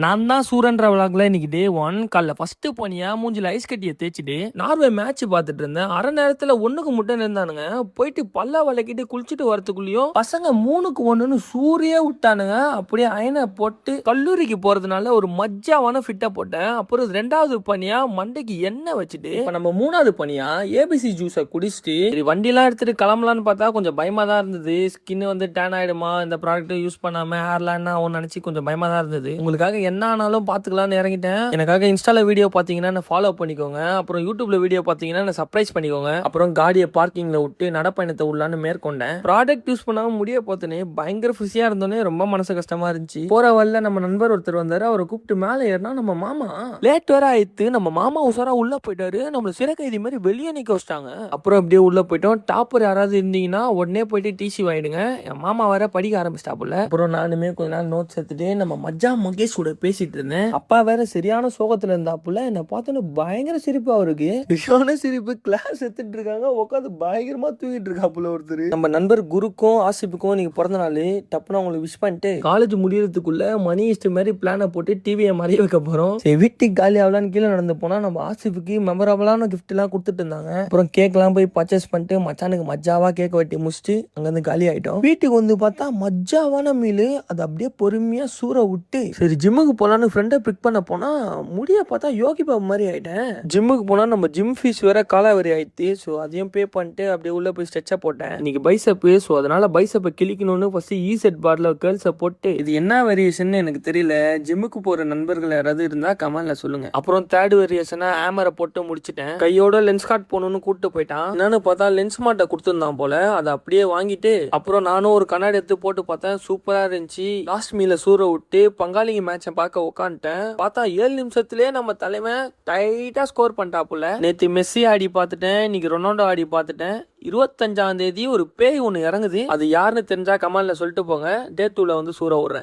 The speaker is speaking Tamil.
நான் தான் சூரன்ற விளாக்ல இன்னைக்கு டே 1 காலைல ஃபர்ஸ்ட் பனியா மூஞ்சில ஐஸ் கட்டியை தேய்ச்சிட்டு நார்வே மேட்ச் பார்த்துட்டு இருந்தேன். அரை நேரத்துல 1க்கு முட்டை இருந்தானுங்க. போயிட்டு பல்லா விளக்கிட்டு குளிச்சுட்டு வரதுக்குள்ளயும் பசங்க 3க்கு 1ன்னு சூரிய விட்டானுங்க. அப்படியே அயனை போட்டு கல்லூரிக்கு போறதுனால ஒரு மஜ்ஜாவான ஃபிட்டை போட்டேன். அப்புறம் 2வது பனியா மண்டைக்கு எண்ணெய் வச்சுட்டு இப்ப நம்ம 3வது பனியா ஏபிசி ஜூஸை குடிச்சிட்டு சரி வண்டிலாம் எடுத்துட்டு கிளம்பலான்னு பார்த்தா கொஞ்சம் பயமா தான் இருந்தது. ஸ்கின் வந்து டேன் ஆயிடுமா இந்த ப்ராடக்ட் யூஸ் பண்ணாம ஹேர்லான்னு அவன் நினைச்சு கொஞ்சம் பயமா தான் இருந்தது. உங்களுக்காக என்ன ஆனாலும் பார்த்துக்கலாம்னு இறங்கிட்டேன். எனக்காக இன்ஸ்டால வீடியோ பார்த்தீங்கன்னா என்ன ஃபாலோ பண்ணிக்கோங்க. அப்புறம் யூடியூப்ல வீடியோ பார்த்தீங்கன்னா என்ன சர்ப்ரைஸ் பண்ணிக்கோங்க. அப்புறம் காடியை பார்க்கிங்ல விட்டு நடப்பயணத்தை உள்ளான்னு மேற்கொண்டேன். ப்ராடக்ட் யூஸ் பண்ணாம முடிய பார்த்தனே பயங்கர ஃபிஸியா இருந்தோன்னே ரொம்ப மனசு கஷ்டமா இருந்துச்சு. போற வழியில நம்ம நண்பர் ஒருத்தர் வந்தாரு. அவரை கூப்பிட்டு மேலே ஏறினா நம்ம மாமா லேட் வேற ஆயிடுத்து. நம்ம மாமா உசாரா உள்ள போயிட்டாரு. நம்மள சிறை கைதி மாதிரி வெளியே நிக்க வச்சிட்டாங்க. அப்புறம் அப்படியே உள்ள போயிட்டோம். டாப்பர் யாராவது இருந்தீங்கன்னா உடனே போயிட்டு டிசி வாங்கிடுங்க. என் மாமா வேற படிக்க ஆரம்பிச்சிட்டாப்புல. அப்புறம் நானுமே கொஞ்ச நாள் நோட்ஸ் எடுத்துட்டு நம்ம மஜ்ஜா மகேஷ் கூட பேசிட்டு இருந்தேன். அப்பா வேற சரியான சோகத்துல இருந்தாப்புல. என்ன பார்த்தோன்னு பயங்கர சிரிப்பு அவருக்கு. சரியான சிரிப்பு. கிளாஸ் எடுத்துட்டு இருக்காங்க. உட்காந்து பயங்கரமா தூங்கிட்டு இருக்காப்புல ஒருத்தர். நம்ம நண்பர் குருக்கும் ஆசிப்புக்கும் நீங்க பிறந்த நாள் டப்புன்னு அவங்களுக்கு விஷ் பண்ணிட்டு காலேஜ் முடியறதுக்குள்ள மணி இஸ்ட் மாதிரி பிளானை போட்டு டிவியை மறைய வைக்க போறோம். சரி வீட்டுக்கு காலி ஆகலான்னு கீழே நடந்து போனா நம்ம ஆசிப்புக்கு மெமரபிளான கிஃப்ட் எல்லாம் கொடுத்துட்டு இருந்தாங்க. அப்புறம் கேக் எல்லாம் போய் பர்ச்சேஸ் பண்ணிட்டு மச்சானுக்கு மஜ்ஜாவா கேக் வெட்டி முடிச்சுட்டு அங்க இருந்து காலி ஆயிட்டோம். வீட்டுக்கு வந்து பார்த்தா மஜ்ஜாவான மீல். அது அப்படியே பொறுமையா சூற விட்டு சரி ஜிம்முக்கு போலான்னு ஃப்ரெண்டை பிக் பண்ண போனா முடிய பார்த்தா யோகி பாபு மாதிரி ஆயிட்டேன். ஜிம்முக்கு போனா நம்ம ஜிம் ஃபீஸ் வேற காலாவரி ஆயிடுச்சு. ஸோ அதையும் பே பண்ணிட்டு அப்படியே உள்ள போய் ஸ்ட்ரெச்சா போட்டேன். இன்னைக்கு பைசப். ஸோ அதனால பைசப்பை கிளிக்கணும்னு ஃபர்ஸ்ட் செட் பார்ல கேர்ள்ஸை போட்டு இது என்ன வேரியேஷன் எனக்கு தெரியல. ஜிம்முக்கு போற நண்பர்கள் யாராவது இருந்தா கமெண்ட்ல சொல்லுங்க. அப்புறம் தேர்ட் வேரியேஷனா ஹேமரை போட்டு முடிச்சிட்டேன். கையோட லென்ஸ் கார்ட் போகணும்னு கூப்பிட்டு போயிட்டான். என்னன்னு பார்த்தா லென்ஸ் மாட்டை கொடுத்துருந்தான் போல. அதை அப்படியே வாங்கிட்டு அப்புறம் நானும் ஒரு கண்ணாடி எடுத்து போட்டு பார்த்தேன். சூப்பரா இருந்துச்சு. லாஸ்ட் மீல சூற விட்டு பங்காளிங்க மேட்சை பார்க்க உட்காந்துட்டேன். பார்த்தா 7 நிமிஷத்துலயே நம்ம தலைமை டைட்டா ஸ்கோர் பண்ணிட்டாப்புல. நேத்து மெஸ்ஸி ஆடி பார்த்துட்டேன். இன்னைக்கு ரொனால்டோ ஆடி பார்த்துட்டேன். 25ஆம் தேதி ஒரு பேய் ஒன்று இறங்குது. அது யாருன்னு தெரிஞ்சா கமெண்ட்ல சொல்லிட்டு போங்க. டே 2ல வந்து சூற விடுறேன்.